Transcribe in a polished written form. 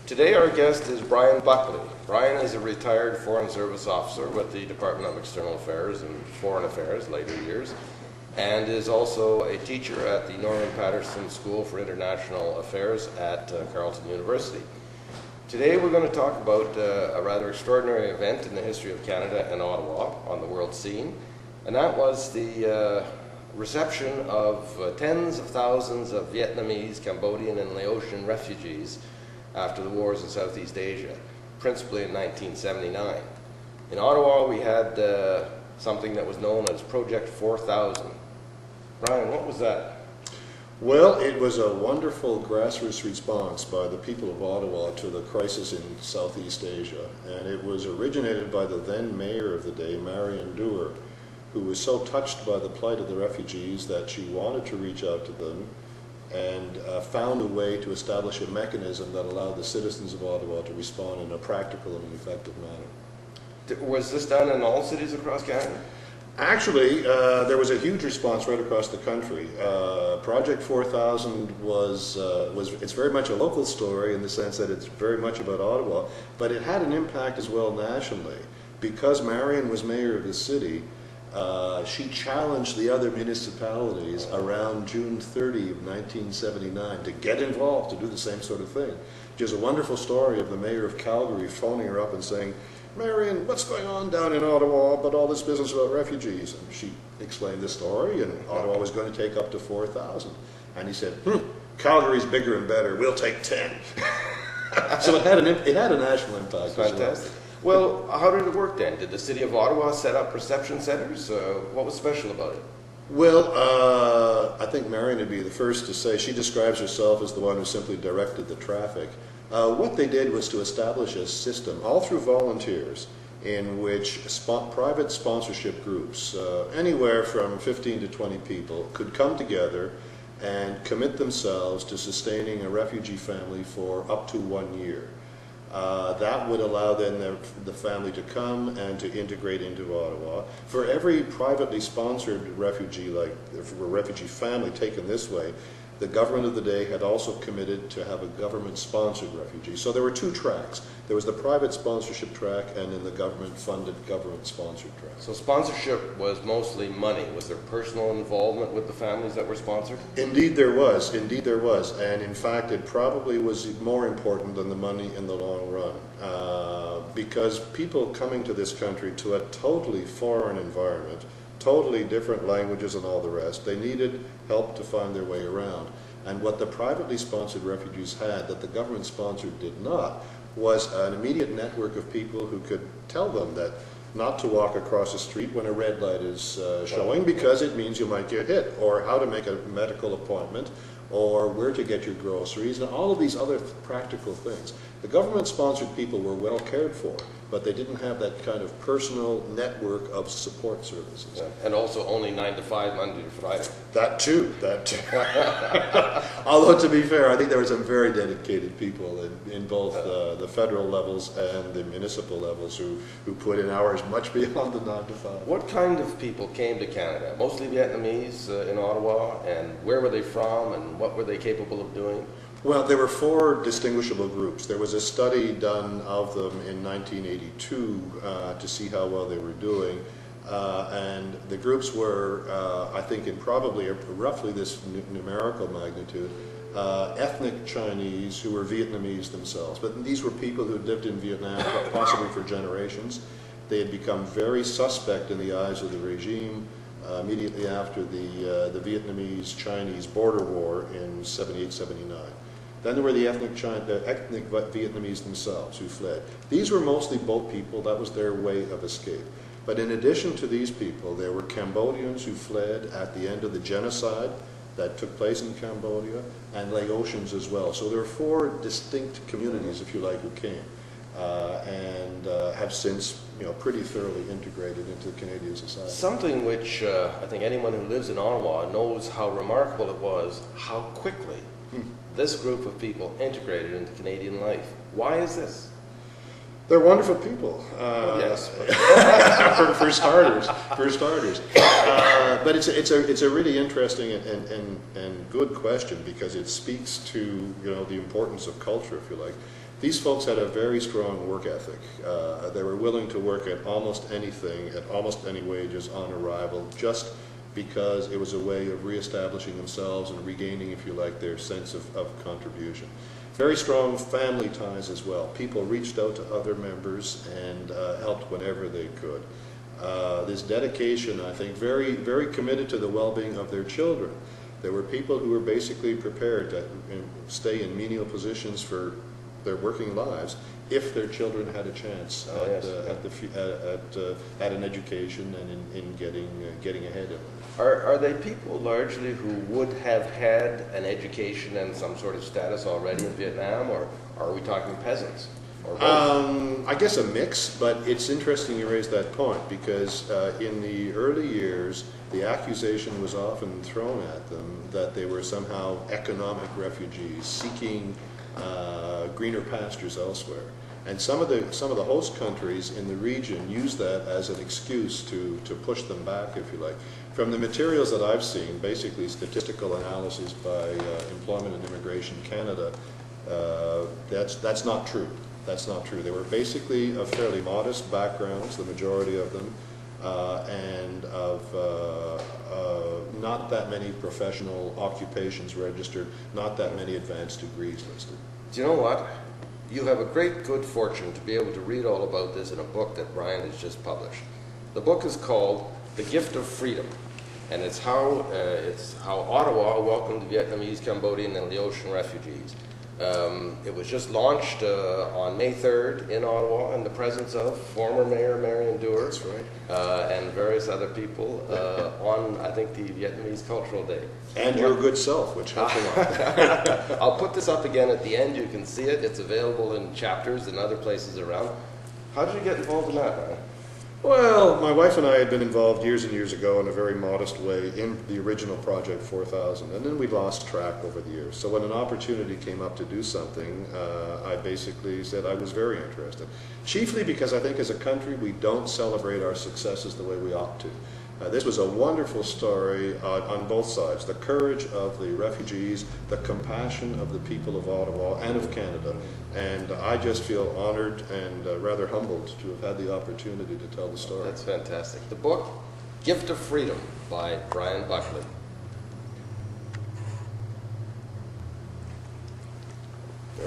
Today our guest is Brian Buckley. Brian is a retired Foreign Service officer with the Department of External Affairs and Foreign Affairs later years, and is also a teacher at the Norman Paterson School for International Affairs at Carleton University. Today we're going to talk about a rather extraordinary event in the history of Canada and Ottawa on the world scene, and that was the reception of tens of thousands of Vietnamese, Cambodian, and Laotian refugees after the wars in Southeast Asia, principally in 1979. In Ottawa, we had something that was known as Project 4000. Brian, what was that? Well, it was a wonderful grassroots response by the people of Ottawa to the crisis in Southeast Asia, and it was originated by the then mayor of the day, Marion Dewar, who was so touched by the plight of the refugees that she wanted to reach out to them and found a way to establish a mechanism that allowed the citizens of Ottawa to respond in a practical and effective manner. Was this done in all cities across Canada? Actually, there was a huge response right across the country. Project 4000 it's very much a local story in the sense that it's very much about Ottawa, but it had an impact as well nationally. Because Marion was mayor of the city, she challenged the other municipalities around June 30 of 1979 to get involved, to do the same sort of thing. There's a wonderful story of the mayor of Calgary phoning her up and saying, "Marion, what's going on down in Ottawa about all this business about refugees?" And she explained the story, and Ottawa was going to take up to 4,000. And he said, "Calgary's bigger and better, we'll take 10. So it had a national impact. Fantastic. Well, how did it work then? Did the city of Ottawa set up reception centers? What was special about it? Well, I think Marion would be the first to say, she describes herself as the one who simply directed the traffic. What they did was to establish a system, all through volunteers, in which private sponsorship groups, anywhere from 15 to 20 people, could come together and commit themselves to sustaining a refugee family for up to 1 year. That would allow then the family to come and to integrate into Ottawa. For every privately sponsored refugee, like for a refugee family taken this way, the government of the day had also committed to have a government-sponsored refugee. So there were two tracks. There was the private sponsorship track and then the government-funded, government-sponsored track. So sponsorship was mostly money. Was there personal involvement with the families that were sponsored? Indeed there was. Indeed there was. And in fact, it probably was more important than the money in the long run. Because people coming to this country to a totally foreign environment, totally different languages and all the rest, they needed help to find their way around. And what the privately sponsored refugees had that the government sponsored did not was an immediate network of people who could tell them that not to walk across the street when a red light is showing because it means you might get hit, or how to make a medical appointment, or where to get your groceries, and all of these other practical things. The government-sponsored people were well cared for, but they didn't have that kind of personal network of support services. Yeah. And also only 9 to 5, Monday to Friday. That too. Although to be fair, I think there were some very dedicated people in both the federal levels and the municipal levels who put in hours much beyond the 9 to 5. What kind of people came to Canada? Mostly Vietnamese in Ottawa, and where were they from, and what were they capable of doing? Well, there were 4 distinguishable groups. There was a study done of them in 1982 to see how well they were doing. And the groups were, I think, in probably roughly this numerical magnitude, ethnic Chinese who were Vietnamese themselves. But these were people who had lived in Vietnam possibly for generations. They had become very suspect in the eyes of the regime immediately after the Vietnamese-Chinese border war in 78-79. Then there were the ethnic Vietnamese themselves who fled. These were mostly boat people. That was their way of escape. But in addition to these people, there were Cambodians who fled at the end of the genocide that took place in Cambodia, and Laotians as well. So there are 4 distinct communities, if you like, who came and have since, pretty thoroughly integrated into Canadian society. Something which I think anyone who lives in Ottawa knows how remarkable it was, how quickly this group of people integrated into Canadian life. Why is this? They're wonderful people. Yes. for starters. But it's a really interesting and good question because it speaks to the importance of culture, if you like. These folks had a very strong work ethic. They were willing to work at almost anything, at almost any wages on arrival, just because it was a way of reestablishing themselves and regaining, if you like, their sense of contribution. Very strong family ties as well. People reached out to other members and helped whenever they could. This dedication, I think, very, very committed to the well-being of their children. There were people who were basically prepared to stay in menial positions for their working lives if their children had a chance at an education and in getting ahead of it. Are they people largely who would have had an education and some sort of status already in Vietnam, or are we talking peasants? Or both? I guess a mix, but it's interesting you raise that point, because in the early years, the accusation was often thrown at them that they were somehow economic refugees seeking greener pastures elsewhere. And some of the host countries in the region used that as an excuse to push them back, if you like. From the materials that I've seen, basically statistical analysis by Employment and Immigration Canada, that's not true. That's not true. They were basically of fairly modest backgrounds, the majority of them, and of not that many professional occupations registered, not that many advanced degrees listed. Do you know what? You have a great good fortune to be able to read all about this in a book that Brian has just published. The book is called The Gift of Freedom, and it's how Ottawa welcomed Vietnamese, Cambodian, and Laotian refugees. It was just launched on May 3rd in Ottawa in the presence of former Mayor Marion Dewar. That's right. And various other people on, I think, the Vietnamese Cultural Day. And your good self, which helped a lot. I'll put this up again at the end. You can see it. It's available in chapters and other places around. How did you get involved in that, man? Well, my wife and I had been involved years and years ago in a very modest way in the original Project 4000, and then we lost track over the years. So when an opportunity came up to do something, I basically said I was very interested. Chiefly because I think as a country we don't celebrate our successes the way we ought to. This was a wonderful story on both sides. The courage of the refugees, the compassion of the people of Ottawa and of Canada. And I just feel honored and rather humbled to have had the opportunity to tell the story. That's fantastic. The book, Gift of Freedom by Brian Buckley.